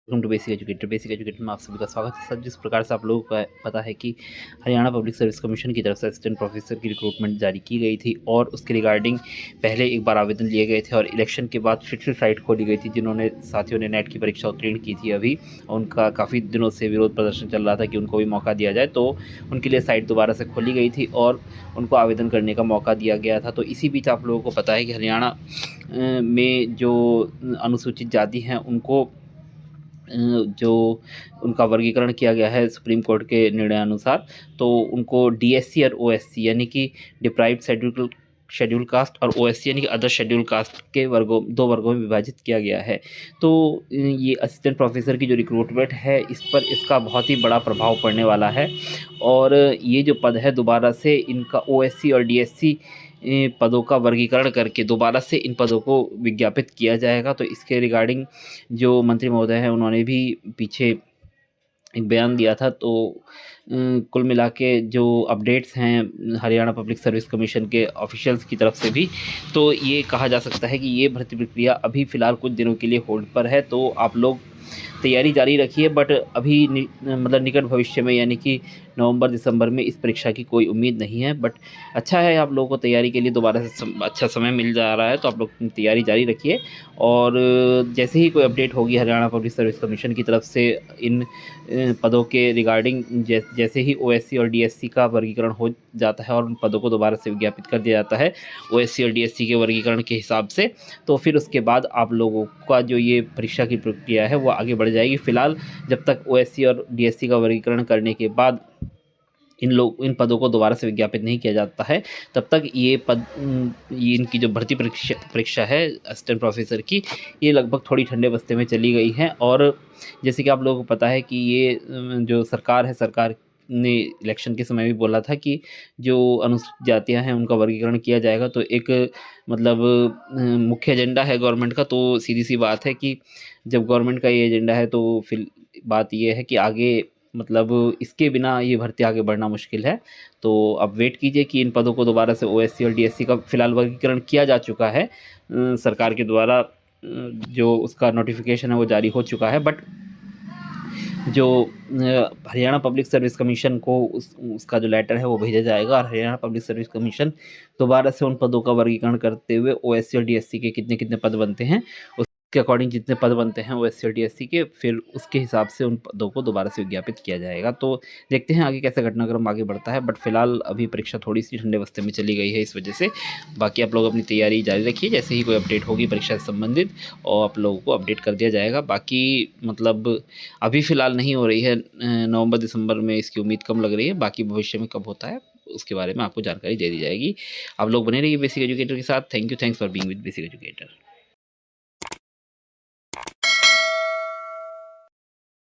Welcome to basic educator में आप सभी का स्वागत है सर। जिस प्रकार से आप लोगों को पता है कि हरियाणा पब्लिक सर्विस कमीशन की तरफ से असिस्टेंट प्रोफेसर की रिक्रूटमेंट जारी की गई थी और उसके रिगार्डिंग पहले एक बार आवेदन लिए गए थे और इलेक्शन के बाद फिर से साइट खोली गई थी। जिन्होंने साथियों ने नेट की परीक्षा उत्तीर्ण की थी अभी, उनका काफ़ी दिनों से विरोध प्रदर्शन चल रहा था कि उनको भी मौका दिया जाए, तो उनके लिए साइट दोबारा से खोली गई थी और उनको आवेदन करने का मौका दिया गया था। तो इसी बीच आप लोगों को पता है कि हरियाणा में जो अनुसूचित जाति हैं उनको जो उनका वर्गीकरण किया गया है सुप्रीम कोर्ट के निर्णयानुसार, तो उनको डीएससी और ओएससी यानी कि डिप्राइव्ड शेड्यूल कास्ट और ओएससी यानी कि अदर शेड्यूल कास्ट के दो वर्गों में विभाजित किया गया है। तो ये असिस्टेंट प्रोफेसर की जो रिक्रूटमेंट है इस पर इसका बहुत ही बड़ा प्रभाव पड़ने वाला है और ये जो पद है दोबारा से इनका ओएससी और डीएससी पदों का वर्गीकरण करके दोबारा से इन पदों को विज्ञापित किया जाएगा। तो इसके रिगार्डिंग जो मंत्री महोदय हैं उन्होंने भी पीछे एक बयान दिया था। तो कुल मिला के जो अपडेट्स हैं हरियाणा पब्लिक सर्विस कमीशन के ऑफिशियल्स की तरफ से भी, तो ये कहा जा सकता है कि ये भर्ती प्रक्रिया अभी फ़िलहाल कुछ दिनों के लिए होल्ड पर है। तो आप लोग तैयारी जारी रखिए, बट अभी मतलब निकट भविष्य में यानी कि नवंबर दिसंबर में इस परीक्षा की कोई उम्मीद नहीं है। बट अच्छा है, आप लोगों को तैयारी के लिए दोबारा से अच्छा समय मिल जा रहा है, तो आप लोग तैयारी जारी रखिए। और जैसे ही कोई अपडेट होगी हरियाणा पब्लिक सर्विस कमीशन की तरफ से इन पदों के रिगार्डिंग, जैसे ही ओएससी और डीएससी का वर्गीकरण हो जाता है और उन पदों को दोबारा से विज्ञापित कर दिया जाता है ओएससी और डीएससी के वर्गीकरण के हिसाब से, तो फिर उसके बाद आप लोगों का जो ये परीक्षा की प्रक्रिया है वो आगे बढ़ जाएगी। फ़िलहाल जब तक ओएससी और डीएससी का वर्गीकरण करने के बाद इन पदों को दोबारा से विज्ञापित नहीं किया जाता है, तब तक ये इनकी जो भर्ती परीक्षा है असिस्टेंट प्रोफेसर की, ये लगभग थोड़ी ठंडे बस्ते में चली गई है। और जैसे कि आप लोगों को पता है कि ये जो सरकार है, सरकार ने इलेक्शन के समय भी बोला था कि जो अनुसूचित जातियाँ हैं उनका वर्गीकरण किया जाएगा। तो एक मतलब मुख्य एजेंडा है गवर्नमेंट का। तो सीधी सी बात है कि जब गवर्नमेंट का ये एजेंडा है तो फिर बात ये है कि आगे मतलब इसके बिना ये भर्ती आगे बढ़ना मुश्किल है। तो अब वेट कीजिए कि इन पदों को दोबारा से ओएससी और डीएससी का फ़िलहाल वर्गीकरण किया जा चुका है सरकार के द्वारा, जो उसका नोटिफिकेशन है वो जारी हो चुका है। बट जो हरियाणा पब्लिक सर्विस कमीशन को उसका जो लेटर है वो भेजा जाएगा और हरियाणा पब्लिक सर्विस कमीशन दोबारा से उन पदों का वर्गीकरण करते हुए ओएससी और डीएससी के कितने कितने पद बनते हैं उसके अकॉर्डिंग, जितने पद बनते हैं ओएससी और डीएससी के, फिर उसके हिसाब से उन पदों को दोबारा से विज्ञापित किया जाएगा। तो देखते हैं आगे कैसे घटनाक्रम आगे बढ़ता है। बट फिलहाल अभी परीक्षा थोड़ी सी ठंडे बस्ते में चली गई है इस वजह से। बाकी आप लोग अपनी तैयारी जारी रखिए, जैसे ही कोई अपडेट होगी परीक्षा से संबंधित और आप लोगों को अपडेट कर दिया जाएगा। बाकी मतलब अभी फ़िलहाल नहीं हो रही है, नवंबर दिसंबर में इसकी उम्मीद कम लग रही है। बाकी भविष्य में कब होता है उसके बारे में आपको जानकारी दे दी जाएगी। आप लोग बने रहिए बेसिक एजुकेटर के साथ। Thank you, thanks for being with basic educator.